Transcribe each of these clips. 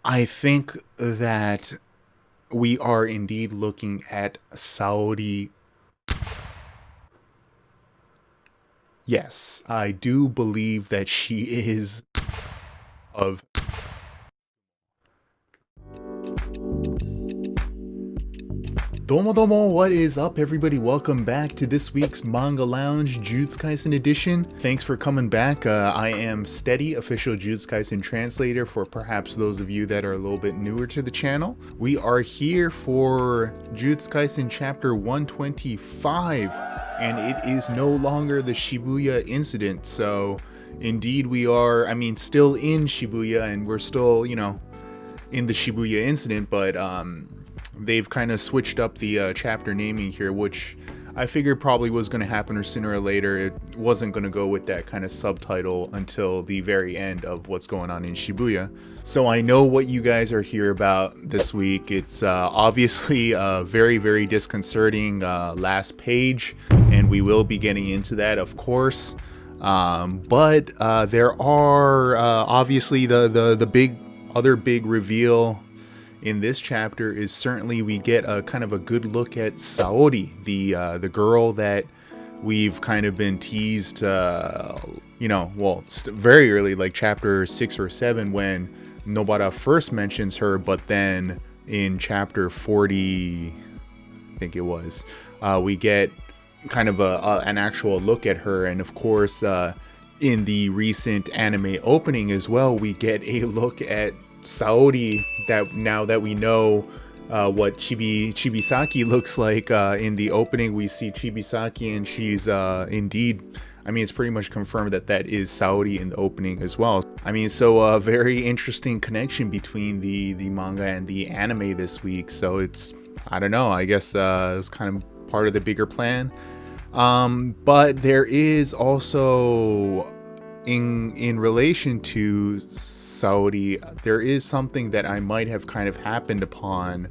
I think that we are indeed looking at Saori. Yes, I do believe that she is of. Domo domo, what is up everybody? Welcome back to this week's Manga Lounge Jujutsu Kaisen edition. Thanks for coming back. I am Steady, official Jujutsu Kaisen translator for perhaps those of you that are a little bit newer to the channel. We are here for Jujutsu Kaisen chapter 125, and it is no longer the Shibuya incident. So indeed we are, still in Shibuya, and we're still, in the Shibuya incident, but they've kind of switched up the chapter naming here, which I figured probably was going to happen sooner or later. It wasn't going to go with that kind of subtitle until the very end of what's going on in Shibuya. So I know what you guys are here about this week. It's obviously a very, very disconcerting last page, and we will be getting into that, of course. But there are obviously the other big reveal in this chapter is certainly we get a kind of a good look at Saori, the girl that we've kind of been teased, very early, like chapter 6 or 7, when Nobara first mentions her, but then in chapter 40, I think it was, we get kind of an actual look at her, and of course, in the recent anime opening as well, we get a look at Saori, that now that we know what Chibisaki looks like. In the opening we see Chibisaki, and she's indeed, it's pretty much confirmed that is Saori in the opening as well. So a very interesting connection between the manga and the anime this week. So it's, I don't know, I guess it's kind of part of the bigger plan. But there is also, in relation to Saori, there is something that I might have kind of happened upon,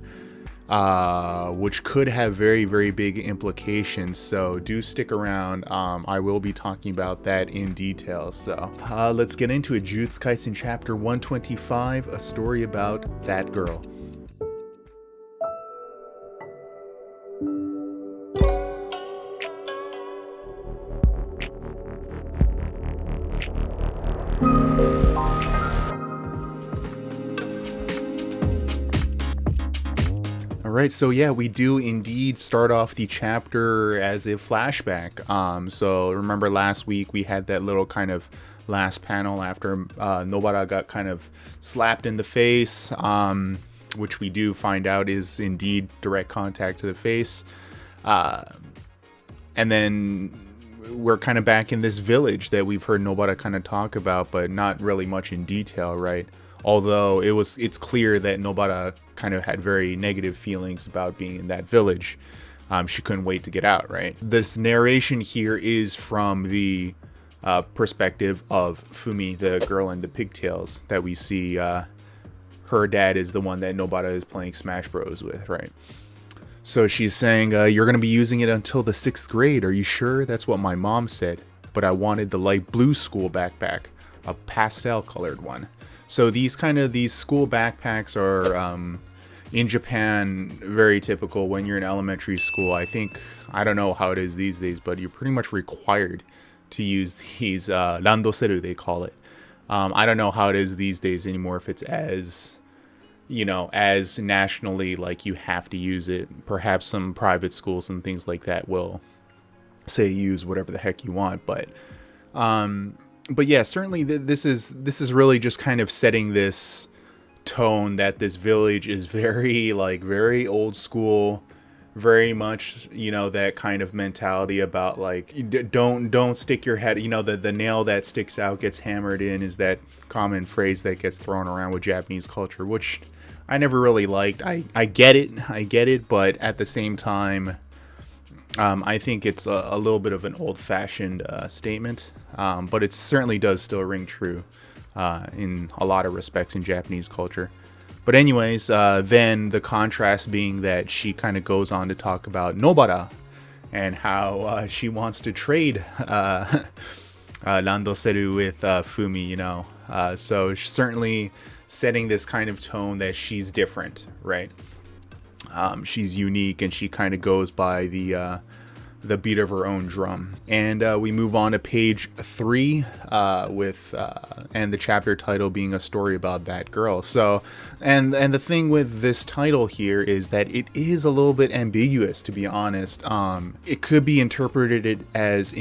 which could have very, very big implications. So do stick around. I will be talking about that in detail. So let's get into it. Jujutsu Kaisen chapter 125, a story about that girl. Alright, so yeah, we do indeed start off the chapter as a flashback. So remember last week we had that little kind of last panel after Nobara got kind of slapped in the face, which we do find out is indeed direct contact to the face. And then we're kind of back in this village that we've heard Nobara kind of talk about, but not really much in detail, right? Although it's clear that Nobara kind of had very negative feelings about being in that village. She couldn't wait to get out, right? This narration here is from the perspective of Fumi, the girl in the pigtails that we see. Her dad is the one that Nobara is playing Smash Bros with, right? So she's saying, you're going to be using it until the 6th grade. Are you sure? That's what my mom said. But I wanted the light blue school backpack, a pastel colored one. So these school backpacks are, in Japan, very typical when you're in elementary school. I don't know how it is these days, but you're pretty much required to use these, randoseru, they call it. I don't know how it is these days anymore, if it's as nationally, like you have to use it. Perhaps some private schools and things like that will say use whatever the heck you want, but yeah, certainly this is really just kind of setting this tone that this village is very, very old school, very much, that kind of mentality about, like, don't stick your head, the nail that sticks out gets hammered in, is that common phrase that gets thrown around with Japanese culture, which I never really liked. I get it, but at the same time, I think it's a little bit of an old-fashioned statement, but it certainly does still ring true in a lot of respects in Japanese culture. But anyways, then the contrast being that she kind of goes on to talk about Nobara and how she wants to trade Randoseru with Fumi, so certainly setting this kind of tone that she's different, right? She's unique, and she kind of goes by the beat of her own drum. And we move on to page 3 with and the chapter title being a story about that girl. So and the thing with this title here is that it is a little bit ambiguous, to be honest. It could be interpreted as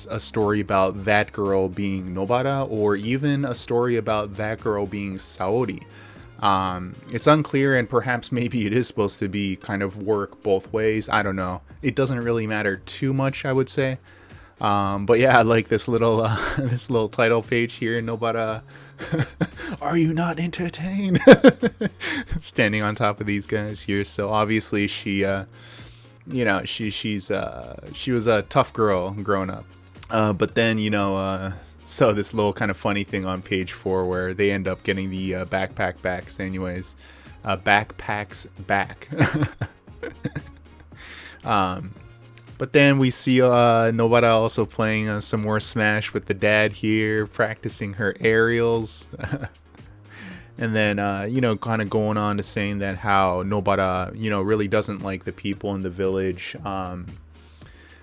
a story about that girl being Nobara, or even a story about that girl being Saori. It's unclear, and perhaps maybe it is supposed to be kind of work both ways. I don't know. It doesn't really matter too much, I would say. But yeah, I like this little this little title page here. Nobara, are you not entertained? Standing on top of these guys here. So obviously she, you know, she was a tough girl growing up. But then, you know, so this little kind of funny thing on page 4 where they end up getting the backpack backs anyways. Backpacks back. But then we see Nobara also playing some more Smash with the dad here, practicing her aerials. And then, you know, kind of going on to saying that how Nobara, you know, really doesn't like the people in the village.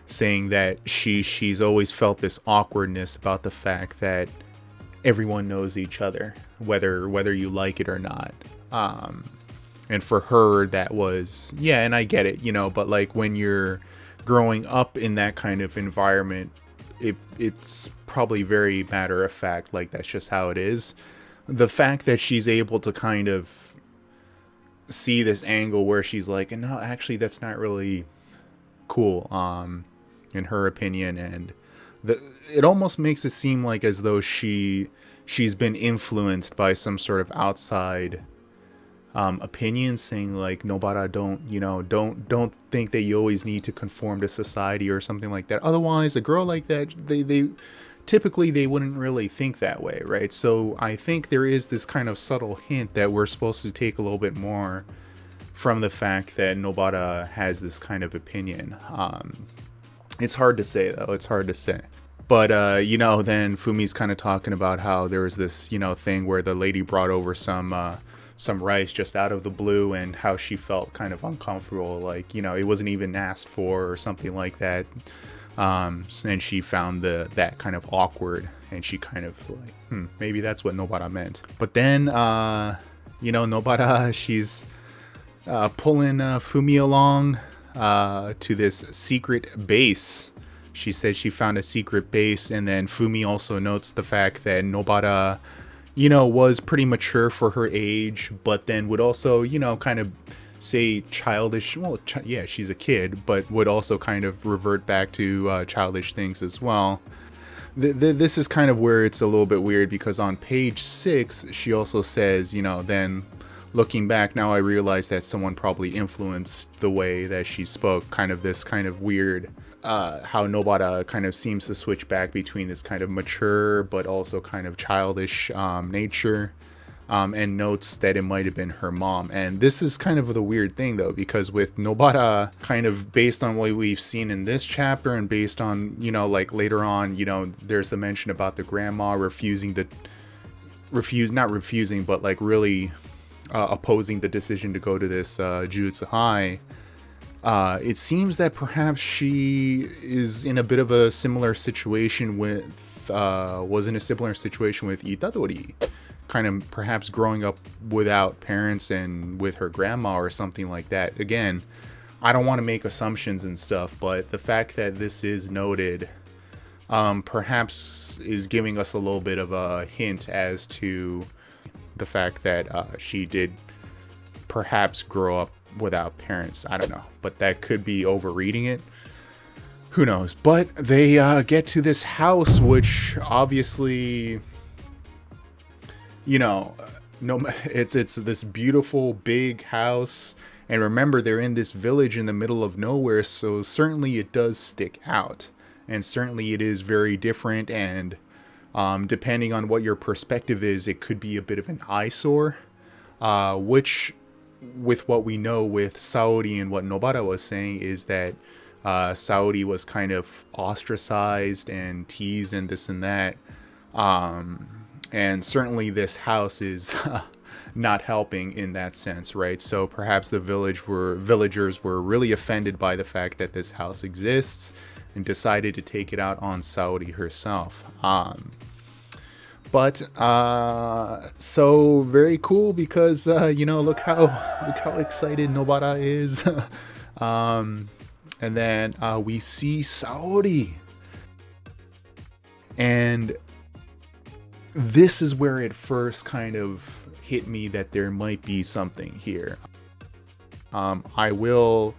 Saying that she's always felt this awkwardness about the fact that everyone knows each other, whether you like it or not. And for her, that was, yeah, and I get it, you know, but like when you're growing up in that kind of environment, it's probably very matter of fact, like that's just how it is. The fact that she's able to kind of see this angle where she's like, no, actually, that's not really cool. In her opinion, and it almost makes it seem like as though she's been influenced by some sort of outside opinion, saying like, Nobara, don't think that you always need to conform to society or something like that. Otherwise, a girl like that, they typically they wouldn't really think that way, right? So I think there is this kind of subtle hint that we're supposed to take a little bit more from the fact that Nobara has this kind of opinion. It's hard to say, though. It's hard to say. But, you know, then Fumi's kind of talking about how there was this, you know, thing where the lady brought over some rice just out of the blue, and how she felt kind of uncomfortable. Like, you know, it wasn't even asked for or something like that. And she found that kind of awkward. And she kind of like, maybe that's what Nobara meant. But then, you know, Nobara, she's pulling Fumi along to this secret base. She says she found a secret base, and then Fumi also notes the fact that Nobara, you know, was pretty mature for her age, but then would also, you know, kind of say childish, well, yeah, she's a kid, but would also kind of revert back to childish things as well. This is kind of where it's a little bit weird, because on page 6, she also says, you know, then looking back now, I realize that someone probably influenced the way that she spoke. Kind of this kind of weird, how Nobara kind of seems to switch back between this kind of mature but also kind of childish nature, and notes that it might have been her mom. And this is kind of the weird thing, though, because with Nobara, kind of based on what we've seen in this chapter, and based on, you know, like later on, you know, there's the mention about the grandma not refusing, but like really opposing the decision to go to this JUJUTSU High. It seems that perhaps she is in a bit of a similar situation with Itadori, kind of perhaps growing up without parents and with her grandma or something like that. Again, I don't want to make assumptions and stuff, but the fact that this is noted perhaps is giving us a little bit of a hint as to the fact that she did perhaps grow up without parents. I don't know, but that could be overreading it. Who knows? But they get to this house, which obviously, you know, it's this beautiful big house, and remember, they're in this village in the middle of nowhere, so certainly it does stick out, and certainly it is very different, and depending on what your perspective is, it could be a bit of an eyesore, which, with what we know with Saori and what Nobara was saying, is that Saori was kind of ostracized and teased and this and that. And certainly this house is not helping in that sense, right? So perhaps the villagers were really offended by the fact that this house exists and decided to take it out on Saori herself. But so very cool because look how excited Nobara is. And then we see Saori, and this is where it first kind of hit me that there might be something here. I will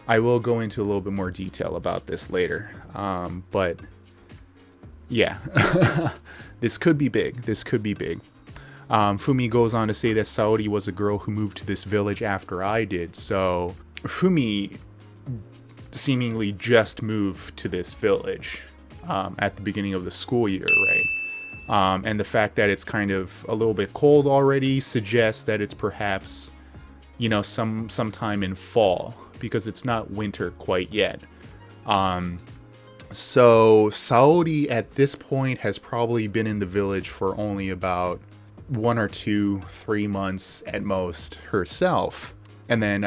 go into a little bit more detail about this later. But yeah, this could be big. Fumi goes on to say that Saori was a girl who moved to this village after I did. So Fumi seemingly just moved to this village at the beginning of the school year, right? And the fact that it's kind of a little bit cold already suggests that it's perhaps, sometime in fall, because it's not winter quite yet. So Saori at this point has probably been in the village for only about 1 or 2, 3 months at most herself. And then,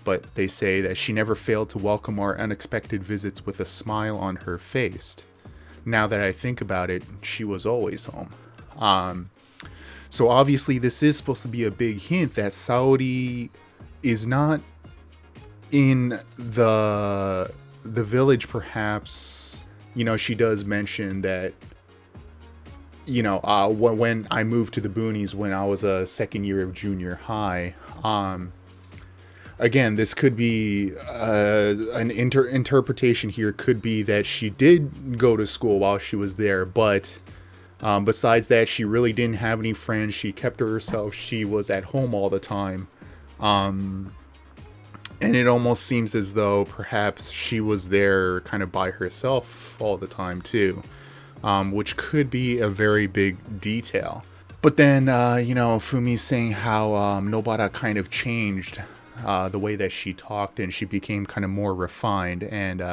but they say that she never failed to welcome our unexpected visits with a smile on her face. Now that I think about it, she was always home. So obviously this is supposed to be a big hint that Saori is not in the village, perhaps. She does mention that, when I moved to the boonies when I was a second year of junior high. Again, this could be an interpretation here could be that she did go to school while she was there, but besides that, she really didn't have any friends. She kept to herself. She was at home all the time. And it almost seems as though perhaps she was there kind of by herself all the time too, which could be a very big detail. But then, Fumi's saying how Nobara kind of changed the way that she talked, and she became kind of more refined. And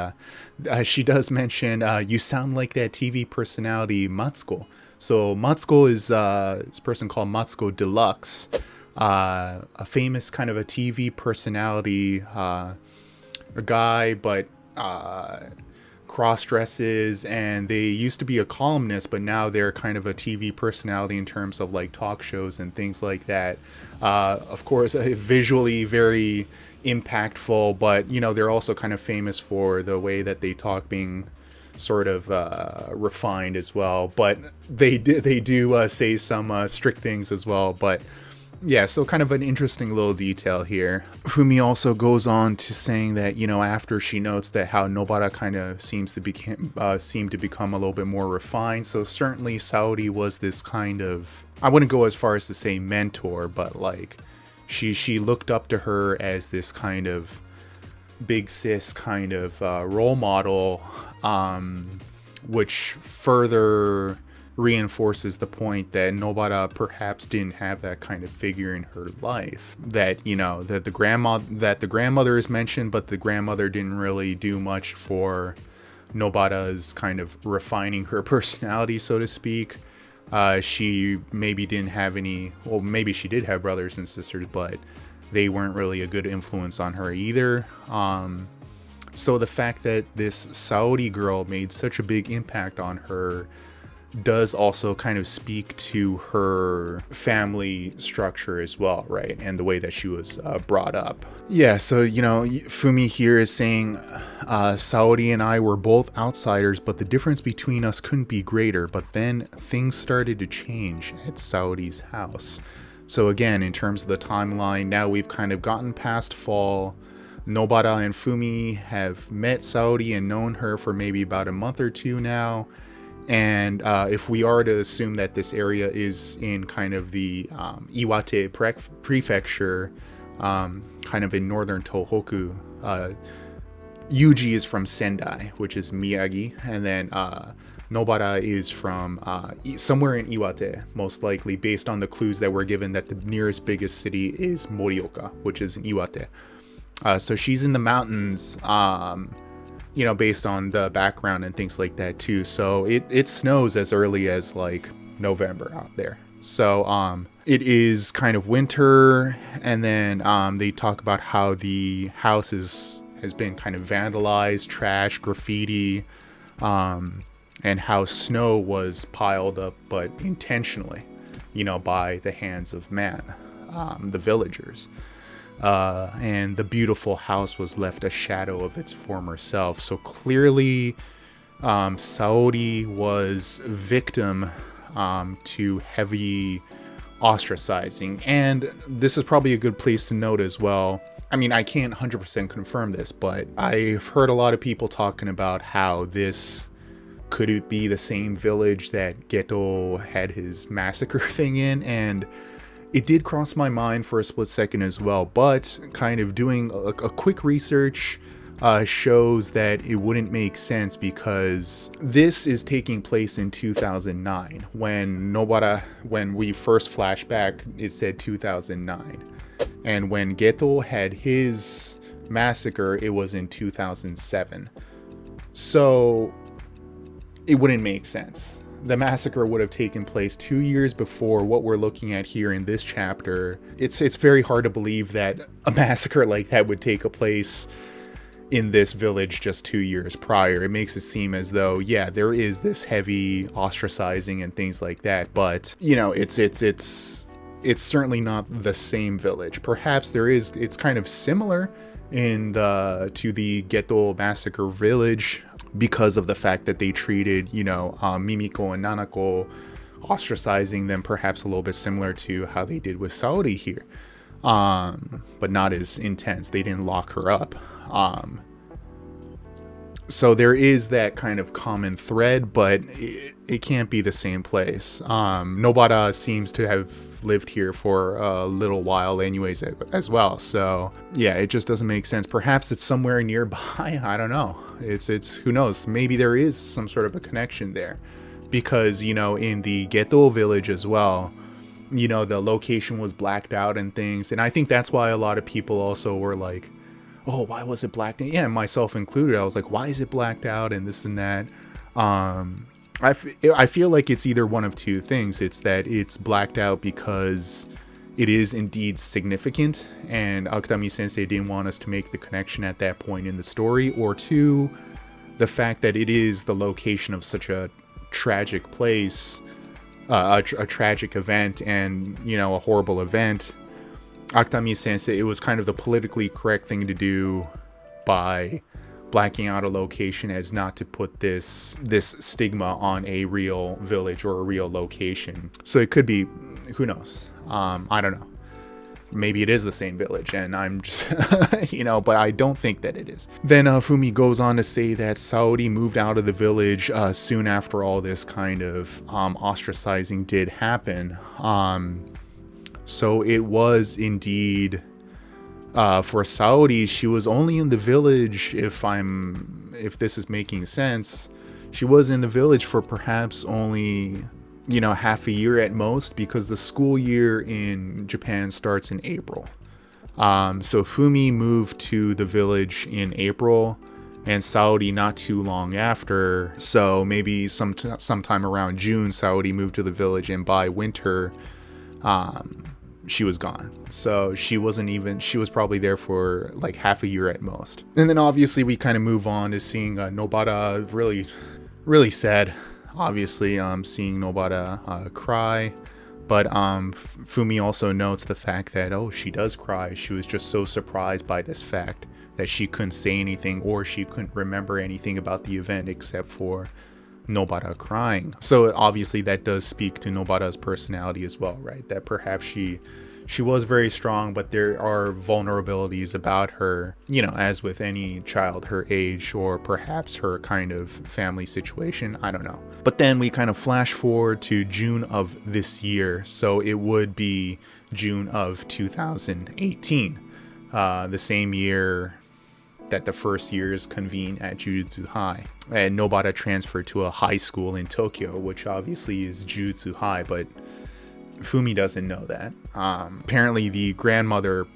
she does mention, you sound like that TV personality Matsuko. So Matsuko is this person called Matsuko Deluxe, a famous kind of a TV personality, a guy, but cross-dresses, and they used to be a columnist, but now they're kind of a TV personality in terms of like talk shows and things like that. Of course, visually very impactful, but they're also kind of famous for the way that they talk, being sort of refined as well. But they do say some strict things as well. But yeah, so kind of an interesting little detail here. Fumi also goes on to saying that, after she notes that how Nobara kind of seem to become a little bit more refined. So certainly Saori was this kind of, I wouldn't go as far as to say mentor, but like she looked up to her as this kind of big sis kind of role model, which further reinforces the point that Nobara perhaps didn't have that kind of figure in her life. That that the grandmother is mentioned, but the grandmother didn't really do much for Nobara's kind of refining her personality, so to speak. She maybe didn't have any, well, maybe she did have brothers and sisters, but they weren't really a good influence on her either. So the fact that this Saori girl made such a big impact on her does also kind of speak to her family structure as well, right? And the way that she was brought up. Yeah, so, Fumi here is saying, Saori and I were both outsiders, but the difference between us couldn't be greater. But then things started to change at Saori's house. So again, in terms of the timeline, now we've kind of gotten past fall. Nobara and Fumi have met Saori and known her for maybe about a month or two now. And if we are to assume that this area is in kind of the Iwate prefecture, kind of in northern Tohoku, Yuji is from Sendai, which is Miyagi, and then Nobara is from somewhere in Iwate, most likely, based on the clues that were given that the nearest biggest city is Morioka, which is in Iwate. So she's in the mountains, based on the background and things like that too. So it snows as early as like November out there. So it is kind of winter, and then they talk about how the house has been kind of vandalized, trash, graffiti, and how snow was piled up, but intentionally, by the hands of man, the villagers. And the beautiful house was left a shadow of its former self. So clearly, Saori was victim to heavy ostracizing. And this is probably a good place to note as well. I mean, I can't 100% confirm this, but I've heard a lot of people talking about how this could it be the same village that Geto had his massacre thing in, and it did cross my mind for a split second as well, but kind of doing a quick research shows that it wouldn't make sense, because this is taking place in 2009. When we first flashback, it said 2009. And when Geto had his massacre, it was in 2007. So it wouldn't make sense. The massacre would have taken place 2 years before what we're looking at here in this chapter. It's very hard to believe that a massacre like that would take place in this village just 2 years prior. It makes it seem as though, yeah, there is this heavy ostracizing and things like that, but it's certainly not the same village. Perhaps it's kind of similar to the Geto massacre village, because of the fact that they treated, Mimiko and Nanako, ostracizing them perhaps a little bit similar to how they did with Saori here. But not as intense. They didn't lock her up. So there is that kind of common thread, but it can't be the same place. Nobara seems to have lived here for a little while anyways as well. So yeah, it just doesn't make sense. Perhaps it's somewhere nearby. I don't know. It's who knows? Maybe there is some sort of a connection there, because, in the Geto village as well, the location was blacked out and things. And I think that's why a lot of people also were like, oh, why was it blacked out? Yeah, myself included. I was like, why is it blacked out and this and that? I feel like it's either one of two things. It's that it's blacked out because it is indeed significant, and Akutami Sensei didn't want us to make the connection at that point in the story, or two, the fact that it is the location of such a tragic place, a tragic event, and, a horrible event. Akutami Sensei, it was kind of the politically correct thing to do by blacking out a location, as not to put this stigma on a real village or a real location. So it could be, who knows? I don't know. Maybe it is the same village, and I'm just, but I don't think that it is. Then Fumi goes on to say that Saori moved out of the village soon after all this kind of ostracizing did happen. So it was indeed, for Saori, she was only in the village, if this is making sense, she was in the village for perhaps only, half a year at most, because the school year in Japan starts in April. So Fumi moved to the village in April, and Saori not too long after. So maybe sometime around June, Saori moved to the village, and by winter, she was gone. So she was probably there for like half a year at most. And then obviously we kind of move on to seeing Nobara really, really sad. Obviously, seeing Nobara cry. But Fumi also notes the fact that, she does cry. She was just so surprised by this fact that she couldn't say anything, or she couldn't remember anything about the event except for Nobara crying. So obviously that does speak to Nobara's personality as well, right? That perhaps she was very strong, but there are vulnerabilities about her, as with any child her age, or perhaps her kind of family situation. I don't know. But then we kind of flash forward to June of this year. So it would be June of 2018, the same year that the first years convene at Jujutsu High. And Nobara transferred to a high school in Tokyo, which obviously is Jujutsu High, but Fumi doesn't know that. Apparently the grandmother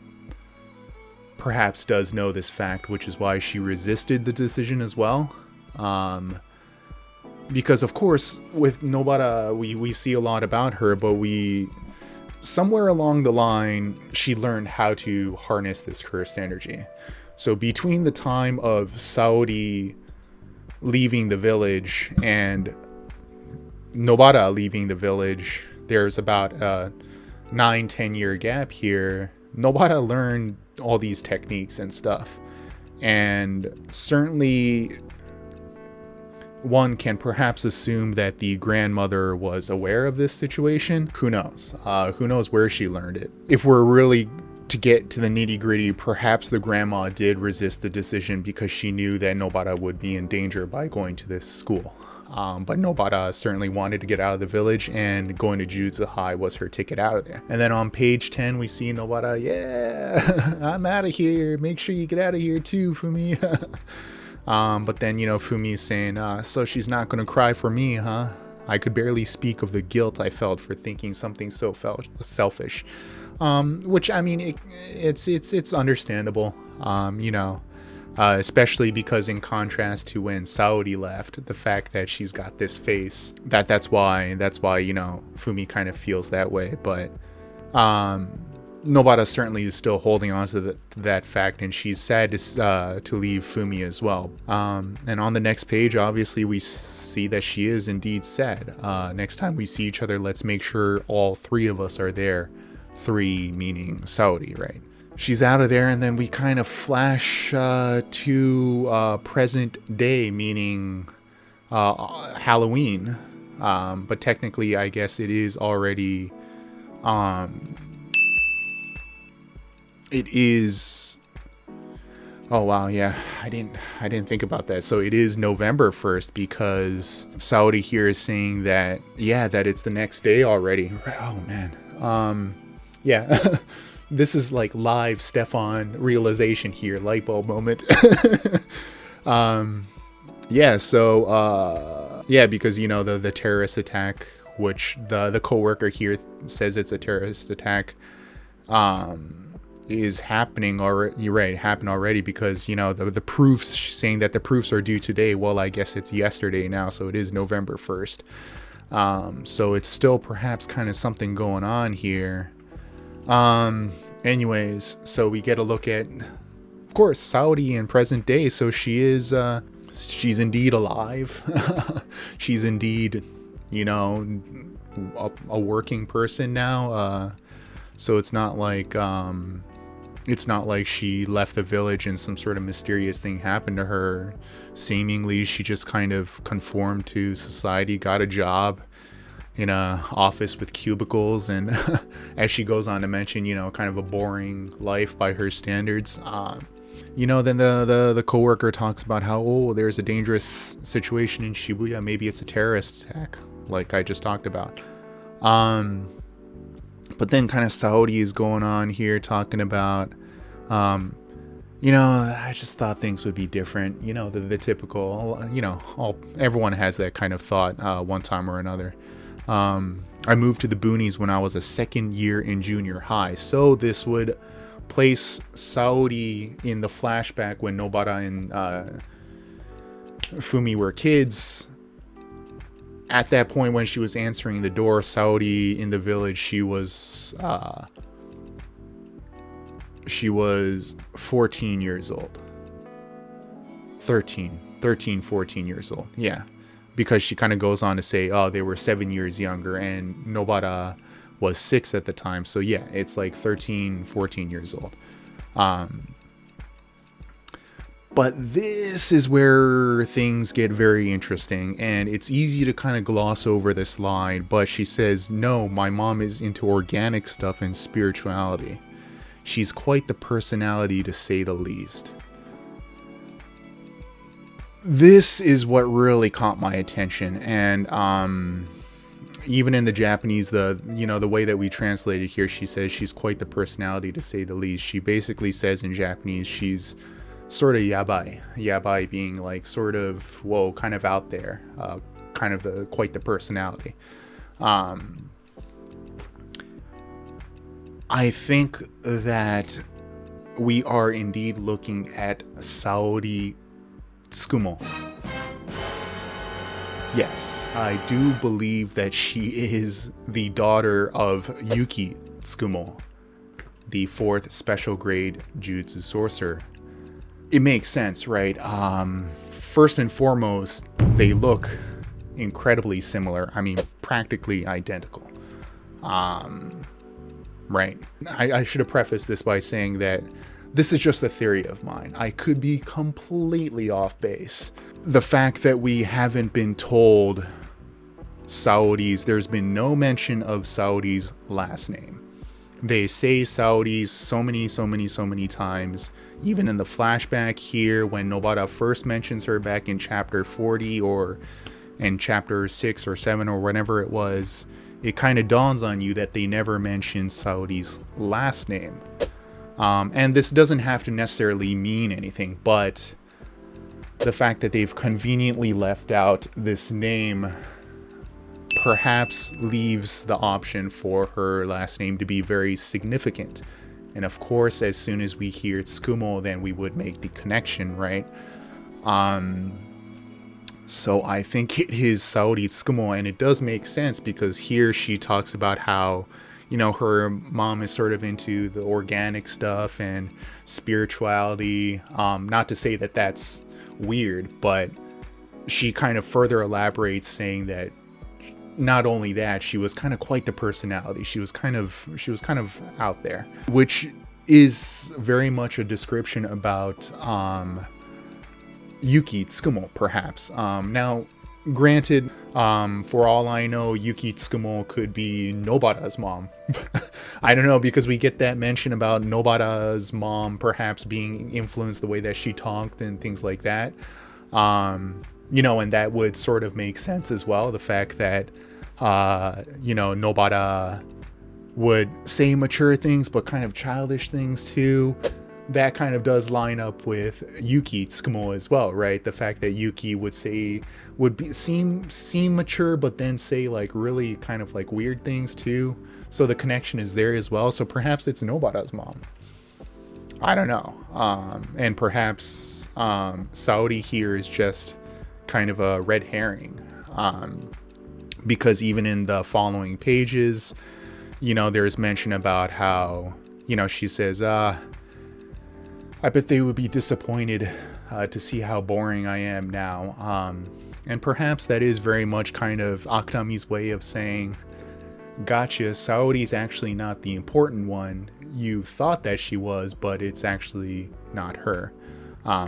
perhaps does know this fact, which is why she resisted the decision as well. Because of course with Nobara we see a lot about her, but somewhere along the line she learned how to harness this cursed energy. So between the time of Saori leaving the village and Nobara leaving the village, there's about a 9-10 year gap here. Nobara learned all these techniques and stuff, and certainly one can perhaps assume that the grandmother was aware of this situation. Who knows? Who knows where she learned it? If we're really to get to the nitty-gritty, perhaps the grandma did resist the decision because she knew that Nobara would be in danger by going to this school. But Nobara certainly wanted to get out of the village, and going to Jujutsu High was her ticket out of there. And then on page 10, we see Nobara, yeah, I'm out of here. Make sure you get out of here too, Fumi. But then, Fumi's saying, so she's not going to cry for me, huh? I could barely speak of the guilt I felt for thinking something so selfish. Which, I mean, it's understandable, especially because in contrast to when Saori left, the fact that she's got this face, that's why, Fumi kind of feels that way. But, Nobara certainly is still holding on to that fact, and she's sad to leave Fumi as well. And on the next page, obviously, we see that she is indeed sad. Next time we see each other, let's make sure all three of us are there. 3 meaning Saori, right? She's out of there, and then we kind of flash to present day, meaning Halloween. But technically, I guess it is already... It is, oh wow, yeah, I didn't think about that. So it is November 1st, because Saori here is saying that, yeah, that it's the next day already. Oh man. Yeah. This is like live Stefan realization here, light bulb moment. Yeah, so yeah, because the terrorist attack, which the coworker here says it's a terrorist attack, is happening already. You're right, happened already, because the proofs, saying that the proofs are due today. Well, I guess it's yesterday now, so it is November 1st. So it's still perhaps kind of something going on here. Anyways, so we get a look at, of course, Saori in present day. So she is she's indeed alive. She's indeed a working person now. So it's not like she left the village and some sort of mysterious thing happened to her. Seemingly, she just kind of conformed to society, got a job in a office with cubicles, and as she goes on to mention, kind of a boring life by her standards. Then the coworker talks about how, there's a dangerous situation in Shibuya. Maybe it's a terrorist attack, like I just talked about. But then kind of Saori is going on here talking about, I just thought things would be different. The typical, everyone has that kind of thought one time or another. I moved to the boonies when I was a second year in junior high. So this would place Saori in the flashback when Nobara and Fumi were kids. At that point, when she was answering the door, Saori in the village, she was 14 years old. 13, 14 years old. Yeah. Because she kind of goes on to say, they were 7 years younger, and Nobara was 6 at the time. So yeah, it's like 13, 14 years old. But this is where things get very interesting, and it's easy to kind of gloss over this line, but she says, no, my mom is into organic stuff and spirituality. She's quite the personality, to say the least. This is what really caught my attention, and even in the Japanese, the way that we translate it here, she says she's quite the personality, to say the least. She basically says in Japanese she's sort of yabai being like sort of, whoa, kind of out there, kind of quite the personality. I think that we are indeed looking at Saori Tsukumo. Yes, I do believe that she is the daughter of Yuki Tsukumo, the 4th special grade Jutsu sorcerer. It makes sense, right? First and foremost, they look incredibly similar. I mean, practically identical. Right. I should have prefaced this by saying that this is just a theory of mine. I could be completely off base. The fact that we haven't been told there's been no mention of Saori's last name. They say Saori's so many times. Even in the flashback here, when Nobara first mentions her back in chapter 40 or in chapter 6 or 7 or whatever it was, it kind of dawns on you that they never mentioned Saori's last name. And this doesn't have to necessarily mean anything, but the fact that they've conveniently left out this name perhaps leaves the option for her last name to be very significant. And of course, as soon as we hear Tsukumo, then we would make the connection, right? So I think it is Saori Tsukumo, and it does make sense because here she talks about how, you know, her mom is sort of into the organic stuff and spirituality. Not to say that that's weird, but she kind of further elaborates saying that not only that, she was kind of quite the personality. She was kind of out there, which is very much a description about Yuki Tsukumo, perhaps. Now, granted, for all I know, Yuki Tsukumo could be Nobara's mom. I don't know, because we get that mention about Nobara's mom perhaps being influenced the way that she talked and things like that. You know, and that would sort of make sense as well. The fact that, you know, Nobara would say mature things, but kind of childish things too. That kind of does line up with Yuki Tsukumo as well, right? The fact that Yuki would seem mature, but then say like really kind of like weird things too. So the connection is there as well. So perhaps it's Nobara's mom. I don't know. And perhaps Saori here is just kind of a red herring. Because even in the following pages, you know, there's mention about how, you know, she says, I bet they would be disappointed to see how boring I am now. And perhaps that is very much kind of Akutami's way of saying, gotcha, Saori's actually not the important one. You thought that she was, but it's actually not her.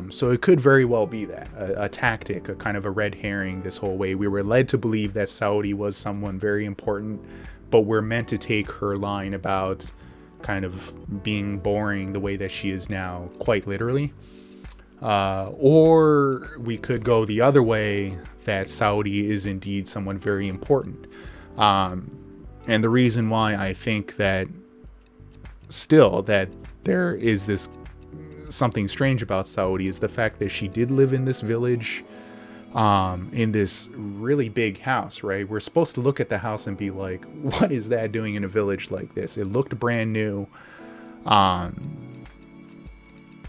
So it could very well be that, a tactic, a kind of a red herring this whole way. We were led to believe that Saori was someone very important, but we're meant to take her line about kind of being boring the way that she is now, quite literally. Or we could go the other way, that Saori is indeed someone very important. And the reason why I think that still that there is this something strange about Saori is the fact that she did live in this village, in this really big house, right? We're supposed to look at the house and be like, what is that doing in a village like this? It looked brand new.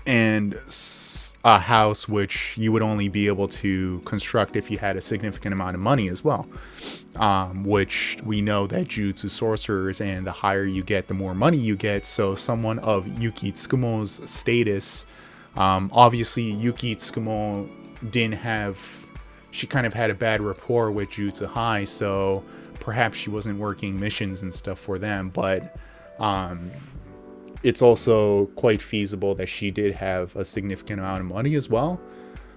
And a house which you would only be able to construct if you had a significant amount of money as well. Which we know that Jutsu sorcerers, and the higher you get, the more money you get. So someone of Yuki Tsukumo's status, obviously Yuki Tsukumo she kind of had a bad rapport with Jutsu High, so perhaps she wasn't working missions and stuff for them, but it's also quite feasible that she did have a significant amount of money as well.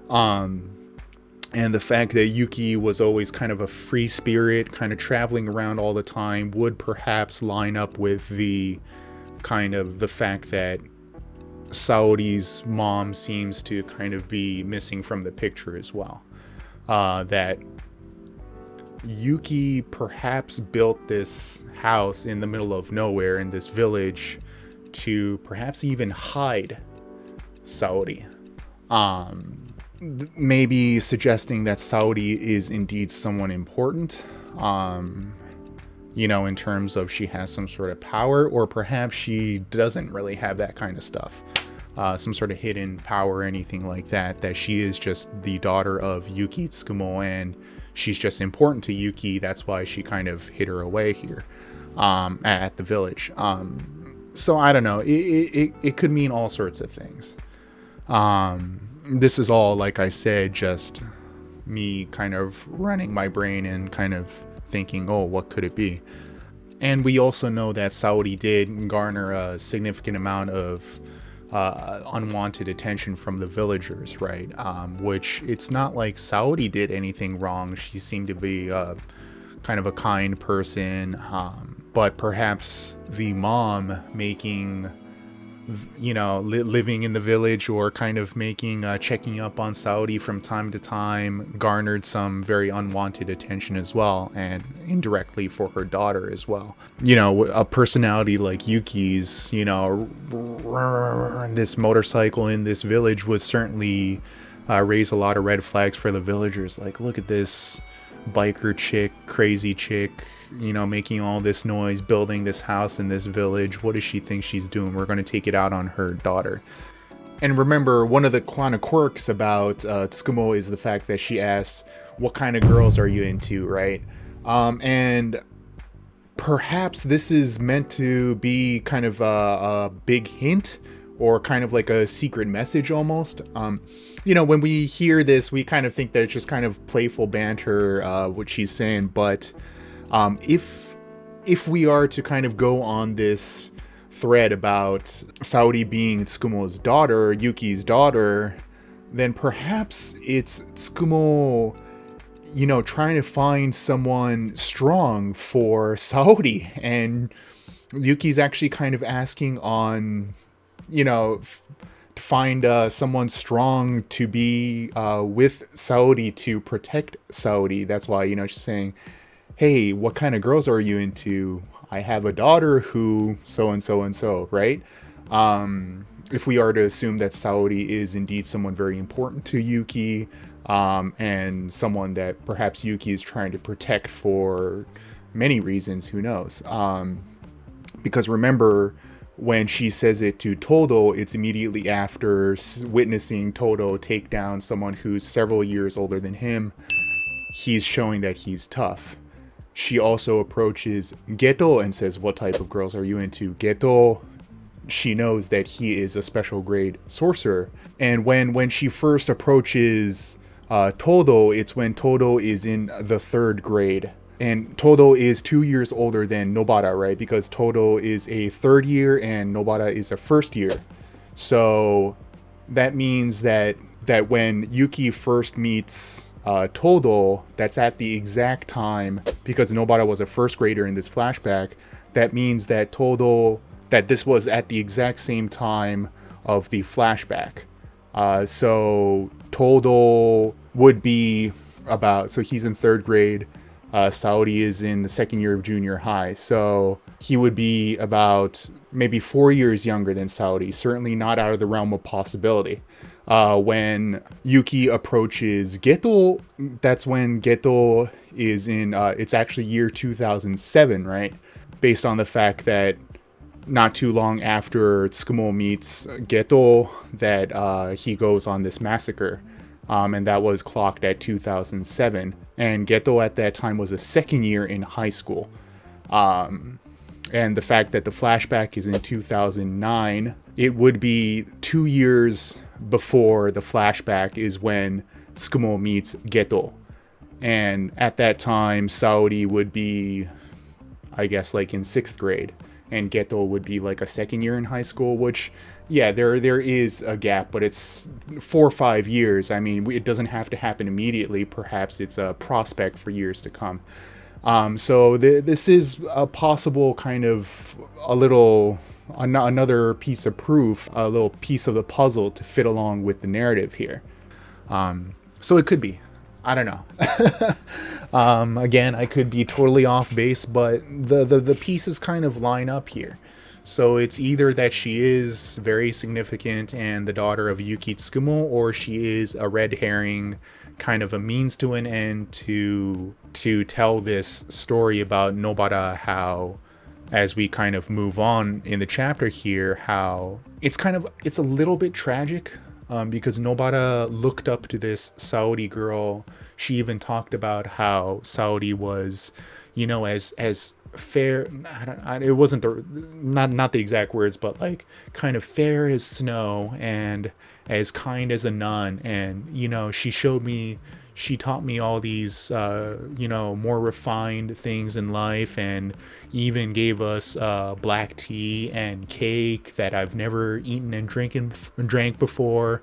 And the fact that Yuki was always kind of a free spirit, kind of traveling around all the time, would perhaps line up with the kind of the fact that Saori's mom seems to kind of be missing from the picture as well. That Yuki perhaps built this house in the middle of nowhere in this village to perhaps even hide Saori. Maybe suggesting that Saori is indeed someone important, you know, in terms of she has some sort of power, or perhaps she doesn't really have that kind of stuff. some sort of hidden power or anything like that, that she is just the daughter of Yuki Tsukumo, and she's just important to Yuki. That's why she kind of hid her away here at the village. So I don't know. It could mean all sorts of things. This is all, like I said, just me kind of running my brain and kind of thinking, oh, what could it be? And we also know that Saori did garner a significant amount of unwanted attention from the villagers, right? Which it's not like Saori did anything wrong. She seemed to be kind of a kind person, but perhaps the mom making, living in the village, or kind of making checking up on Saori from time to time, garnered some very unwanted attention as well, and indirectly for her daughter as well. A personality like Yuki's, this motorcycle in this village would certainly raise a lot of red flags for the villagers. Like, look at this biker chick, crazy chick, making all this noise, building this house in this village. What does she think she's doing? We're going to take it out on her daughter. And remember, one of the kind of quirks about Tsukumo is the fact that she asks, what kind of girls are you into, right? And perhaps this is meant to be kind of a big hint, or kind of like a secret message almost. When we hear this, we kind of think that it's just kind of playful banter, what she's saying. But if we are to kind of go on this thread about Saori being Tsukumo's daughter, Yuki's daughter, then perhaps it's Tsukumo, trying to find someone strong for Saori. And Yuki's actually kind of asking on, to find someone strong to be with Saori, to protect Saori. That's why, she's saying, hey, what kind of girls are you into? I have a daughter who so and so and so, right? If we are to assume that Saori is indeed someone very important to Yuki, and someone that perhaps Yuki is trying to protect for many reasons, who knows? Because remember, when she says it to Todo, it's immediately after witnessing Todo take down someone who's several years older than him. He's showing that he's tough. She also approaches Geto and says, what type of girls are you into? Geto, she knows that he is a special grade sorcerer. And when she first approaches Todo, it's when Todo is in the 3rd grade. And Todo is 2 years older than Nobara, right? Because Todo is a 3rd year and Nobara is a 1st year. So that means that when Yuki first meets Todo, that's at the exact time, because Nobara was a 1st grader in this flashback, that means that this was at the exact same time of the flashback. So Todo would be so he's in 3rd grade. Saori is in the 2nd year of junior high, so he would be about maybe 4 years younger than Saori, certainly not out of the realm of possibility. When Yuki approaches Geto, that's when Geto is in, it's actually year 2007, right? Based on the fact that not too long after Tsukumo meets Geto, that he goes on this massacre. And that was clocked at 2007. And Geto at that time was a 2nd year in high school. And the fact that the flashback is in 2009, it would be 2 years before the flashback is when Tsukumo meets Geto. And at that time, Saori would be, I guess, like in 6th grade. And Geto would be like a 2nd year in high school, which, yeah, there is a gap, but it's 4 or 5 years. I mean, it doesn't have to happen immediately. Perhaps it's a prospect for years to come. So this is a possible kind of another piece of proof, a little piece of the puzzle to fit along with the narrative here. So it could be. I don't know. Again, I could be totally off base, but the pieces kind of line up here. So it's either that she is very significant and the daughter of Yuki Tsukumo, or she is a red herring, kind of a means to an end to tell this story about Nobara, how as we kind of move on in the chapter here, how it's a little bit tragic, because Nobara looked up to this Saori girl. She even talked about how Saori was, as fair. It wasn't not the exact words, but like kind of fair as snow and as kind as a nun. And she taught me all these more refined things in life, and even gave us black tea and cake that I've never eaten and drank before.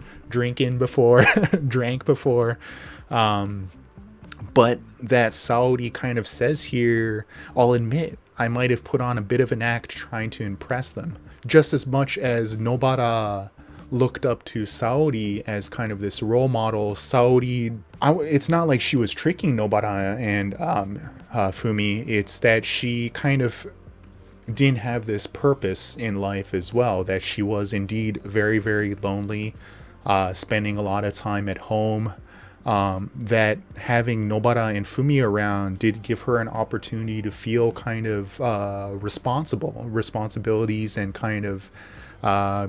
But that Saori kind of says here, I'll admit, I might have put on a bit of an act trying to impress them. Just as much as Nobara looked up to Saori as kind of this role model, Saori, it's not like she was tricking Nobara and Fumi. It's that she kind of didn't have this purpose in life as well, that she was indeed very, very lonely, spending a lot of time at home. That having Nobara and Fumi around did give her an opportunity to feel kind of responsibilities, and kind of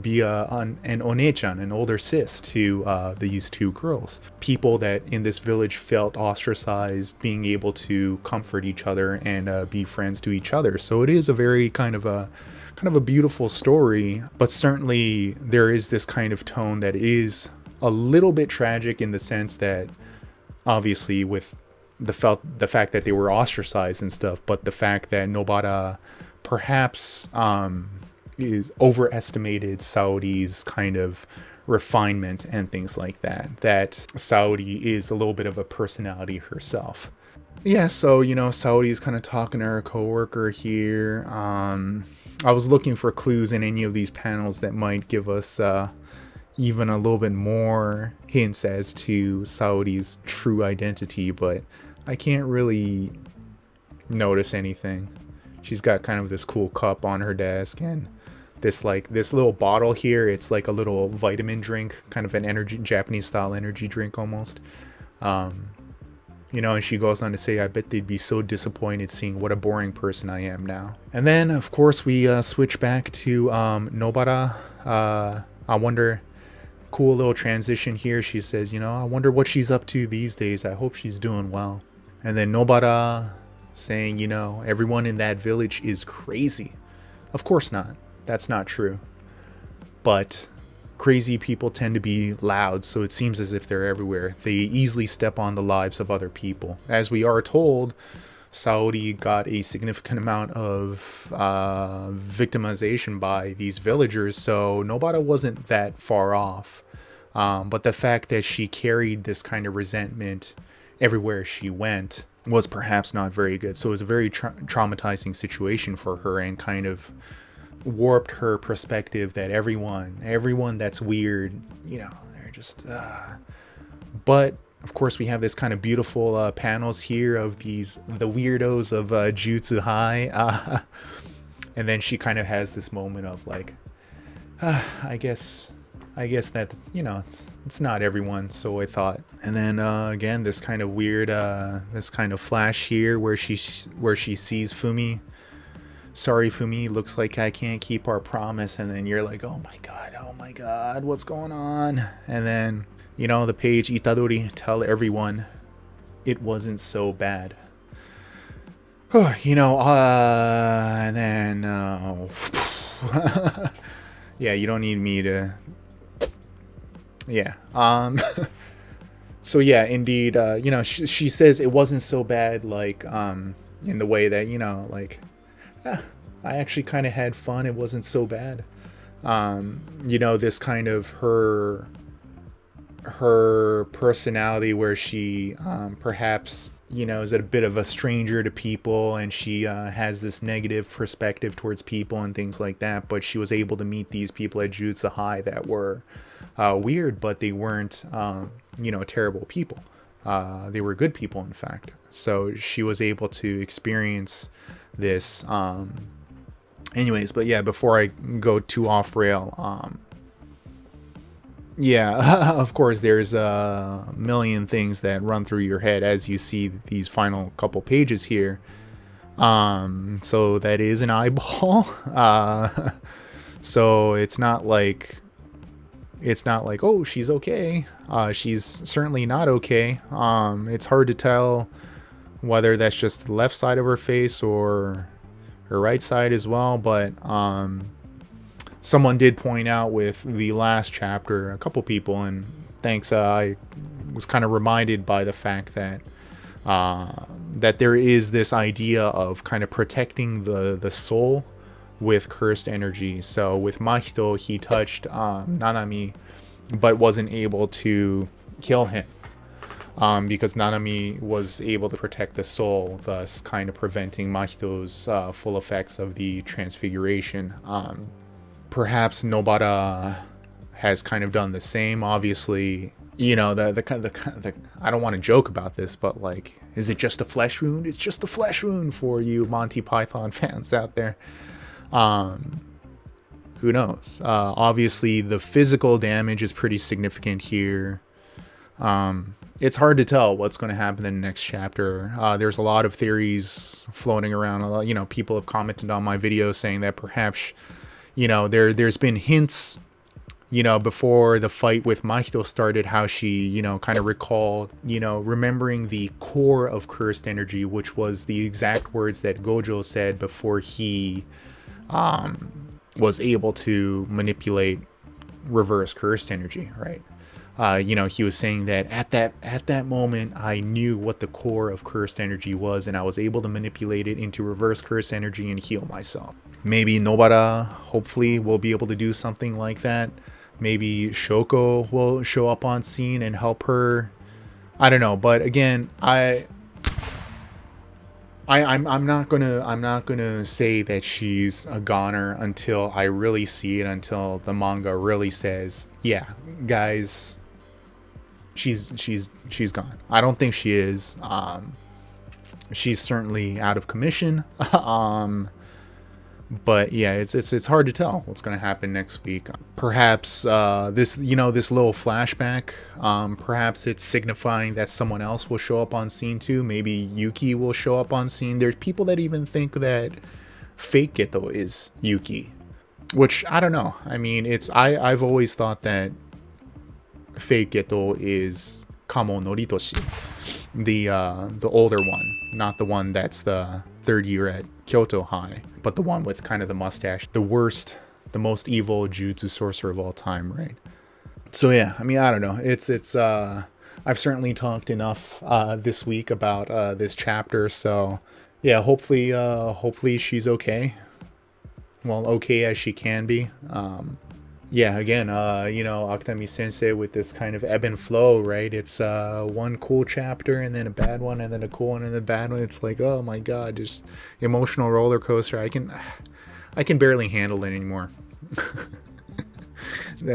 be an onechan, an older sis to these two girls. People that in this village felt ostracized, being able to comfort each other and be friends to each other. So it is a very kind of a beautiful story, but certainly there is this kind of tone that is a little bit tragic, in the sense that obviously with the fact that they were ostracized and stuff, but the fact that Nobara perhaps is overestimated Saori's kind of refinement and things like that. That Saori is a little bit of a personality herself. Yeah, so Saori is kind of talking to her coworker here. I was looking for clues in any of these panels that might give us even a little bit more hints as to Saori's true identity, but I can't really notice anything. She's got kind of this cool cup on her desk, and this little bottle here. It's like a little vitamin drink, kind of an Japanese style energy drink almost. And she goes on to say, I bet they'd be so disappointed seeing what a boring person I am now. And then of course we switch back to Nobara. I wonder, cool little transition here. She says, I wonder what she's up to these days. I hope she's doing well. And then Nobara saying, everyone in that village is crazy. Of course not. That's not true. But crazy people tend to be loud, so it seems as if they're everywhere. They easily step on the lives of other people. As we are told, Saori got a significant amount of victimization by these villagers, so Nobara wasn't that far off. But the fact that she carried this kind of resentment everywhere she went was perhaps not very good. So it was a very traumatizing situation for her, and kind of warped her perspective that everyone that's weird, they're just But of course we have this kind of beautiful panels here of the weirdos of Jutsu High, and then she kind of has this moment of like, I guess that it's not everyone, so I thought. And then again, this kind of weird this kind of flash here where she sees Fumi. Sorry, Fumi, looks like I can't keep our promise. And then you're like, oh my god, what's going on? And then the page, Itadori, tell everyone it wasn't so bad. And then yeah, you don't need me to. Yeah. So yeah, indeed, she says it wasn't so bad, like in the way that I actually kind of had fun. It wasn't so bad. This kind of her personality where she perhaps is a bit of a stranger to people, and she has this negative perspective towards people and things like that, but she was able to meet these people at JUJUTSU High that were weird, but they weren't terrible people. They were good people, in fact. So she was able to experience this anyways. But yeah, before I go too off rail, yeah, of course there's a million things that run through your head as you see these final couple pages here. So that is an eyeball. So it's not like oh, she's okay. She's certainly not okay. It's hard to tell whether that's just the left side of her face or her right side as well, but someone did point out with the last chapter, a couple people, and thanks, I was kind of reminded by the fact that that there is this idea of kind of protecting the soul with cursed energy. So with Mahito, he touched Nanami, but wasn't able to kill him because Nanami was able to protect the soul, thus kind of preventing Mahito's full effects of the transfiguration. Perhaps Nobara has kind of done the same. Obviously, you know, the I don't want to joke about this, but like, is it just a flesh wound? It's just a flesh wound for you Monty Python fans out there. Who knows? Obviously, the physical damage is pretty significant here. It's hard to tell what's going to happen in the next chapter. There's a lot of theories floating around. You know, people have commented on my video saying that perhaps, you know, there's been hints, you know, before the fight with Mahito started, how she, you know, kind of recalled, you know, remembering the core of cursed energy, which was the exact words that Gojo said before he was able to manipulate reverse cursed energy, right? You know, he was saying that at that moment, I knew what the core of cursed energy was, and I was able to manipulate it into reverse cursed energy and heal myself. Maybe Nobara, hopefully, will be able to do something like that. Maybe Shoko will show up on scene and help her. I don't know, but again, I'm not gonna say that she's a goner until I really see it, until the manga really says, yeah, guys, she's gone. I don't think she is. She's certainly out of commission. But yeah, it's hard to tell what's going to happen next week. Perhaps this little flashback, perhaps it's signifying that someone else will show up on scene too. Maybe Yuki will show up on scene. There's people that even think that fake Geto is Yuki, which I don't know. I mean, I've always thought that fake Geto is Kamo Noritoshi, the older one, not the one that's the third year at Kyoto High, but the one with kind of the mustache, the worst, the most evil jutsu sorcerer of all time, right? So yeah, I mean, I don't know. It's I've certainly talked enough this week about this chapter, so yeah, hopefully she's okay. Well, okay as she can be. Yeah, again, you know, Akutami Sensei with this kind of ebb and flow, right? It's one cool chapter and then a bad one and then a cool one and then a bad one. It's like, oh my god, just emotional roller coaster. I can barely handle it anymore.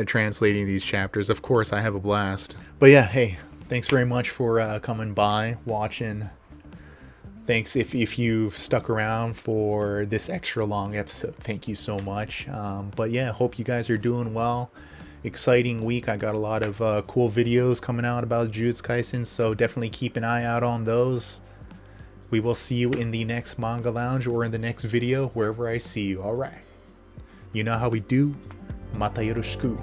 Translating these chapters. Of course, I have a blast. But yeah, hey, thanks very much for coming by, watching. Thanks if you've stuck around for this extra long episode. Thank you so much. But yeah, hope you guys are doing well. Exciting week. I got a lot of cool videos coming out about Jujutsu Kaisen, so definitely keep an eye out on those. We will see you in the next Manga Lounge or in the next video, wherever I see you. Alright. You know how we do. Mata yoroshiku.